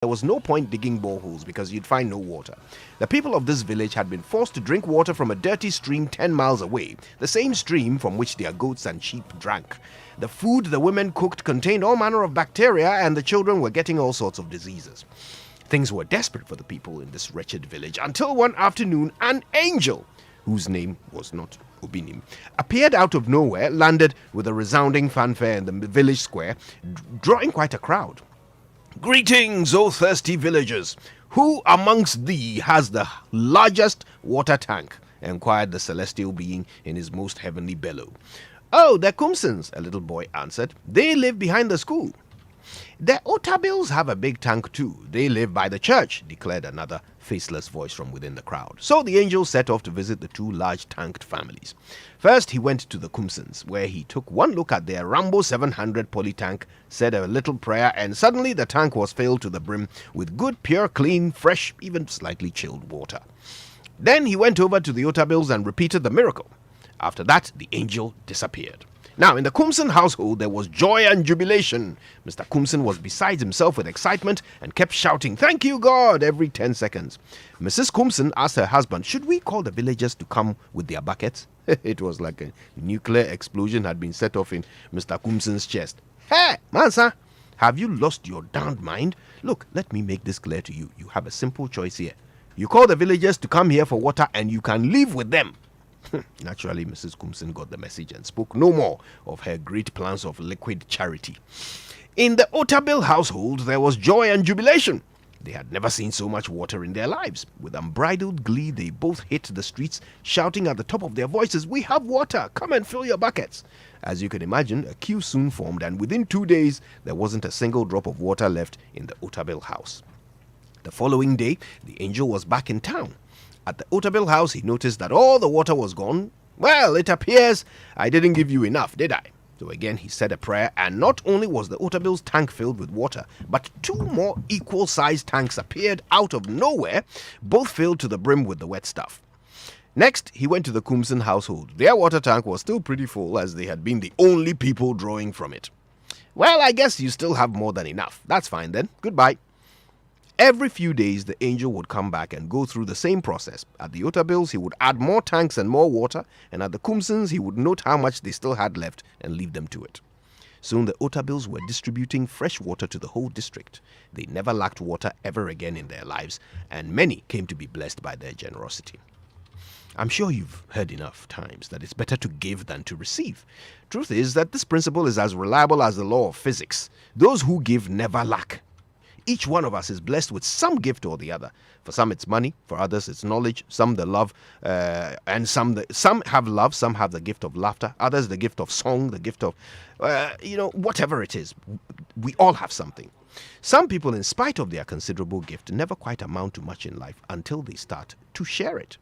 there was no point digging boreholes because you'd find no water. The people of this village had been forced to drink water from a dirty stream 10 miles away, the same stream from which their goats and sheep drank. The food the women cooked contained all manner of bacteria, and the children were getting all sorts of diseases. Things were desperate for the people in this wretched village until one afternoon an angel, whose name was not Obinim, appeared out of nowhere, landed with a resounding fanfare in the village square, drawing quite a crowd. "Greetings, O thirsty villagers! Who amongst thee has the largest water tank?" enquired the celestial being in his most heavenly bellow. "Oh, the Kumsons," a little boy answered. "They live behind the school." "The Otabills have a big tank too. They live by the church," declared another faceless voice from within the crowd. So the angel set off to visit the two large tanked families. First, he went to the Kumsons, where he took one look at their Rambo 700 poly tank, said a little prayer, and suddenly the tank was filled to the brim with good, pure, clean, fresh, even slightly chilled water. Then he went over to the Otabills and repeated the miracle. After that, the angel disappeared. Now, in the Kumson household, there was joy and jubilation. Mr. Kumson was beside himself with excitement and kept shouting, "Thank you, God," every 10 seconds. Mrs. Kumson asked her husband, should we call the villagers to come with their buckets? It was like a nuclear explosion had been set off in Mr. Kumson's chest. "Hey, Mansa, have you lost your darned mind? Look, let me make this clear to you. You have a simple choice here. You call the villagers to come here for water and you can live with them." Naturally, Mrs. Kumson got the message and spoke no more of her great plans of liquid charity. In the Otabil household, there was joy and jubilation. They had never seen so much water in their lives. With unbridled glee, they both hit the streets, shouting at the top of their voices, "We have water! Come and fill your buckets!" As you can imagine, a queue soon formed, and within 2 days, there wasn't a single drop of water left in the Otabil house. The following day, the angel was back in town. At the Otabil house, he noticed that all the water was gone. "Well, it appears I didn't give you enough, did I?" So again, he said a prayer, and not only was the Otabil's tank filled with water, but 2 more equal-sized tanks appeared out of nowhere, both filled to the brim with the wet stuff. Next, he went to the Kumson household. Their water tank was still pretty full, as they had been the only people drawing from it. "Well, I guess you still have more than enough. That's fine then. Goodbye." Every few days, the angel would come back and go through the same process. At the Otabills, he would add more tanks and more water, and at the Kumsons, he would note how much they still had left and leave them to it. Soon the Otabills were distributing fresh water to the whole district. They never lacked water ever again in their lives, and many came to be blessed by their generosity. I'm sure you've heard enough times that it's better to give than to receive. Truth is that this principle is as reliable as the law of physics. Those who give never lack. Each one of us is blessed with some gift or the other. For some it's money, for others it's knowledge, some the love, and some have love, some have the gift of laughter, others the gift of song, the gift of, whatever it is. We all have something. Some people, in spite of their considerable gift, never quite amount to much in life until they start to share it.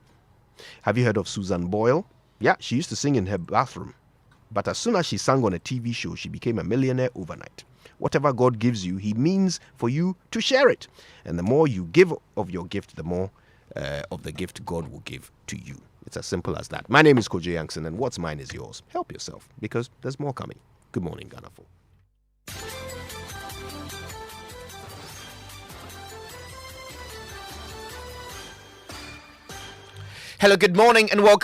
Have you heard of Susan Boyle? Yeah, she used to sing in her bathroom. But as soon as she sang on a TV show, she became a millionaire overnight. Whatever God gives you, He means for you to share it. And the more you give of your gift, the more of the gift God will give to you. It's as simple as that. My name is Kojo Yankson, and what's mine is yours. Help yourself, because there's more coming. Good morning, Ghana. Hello, good morning, and welcome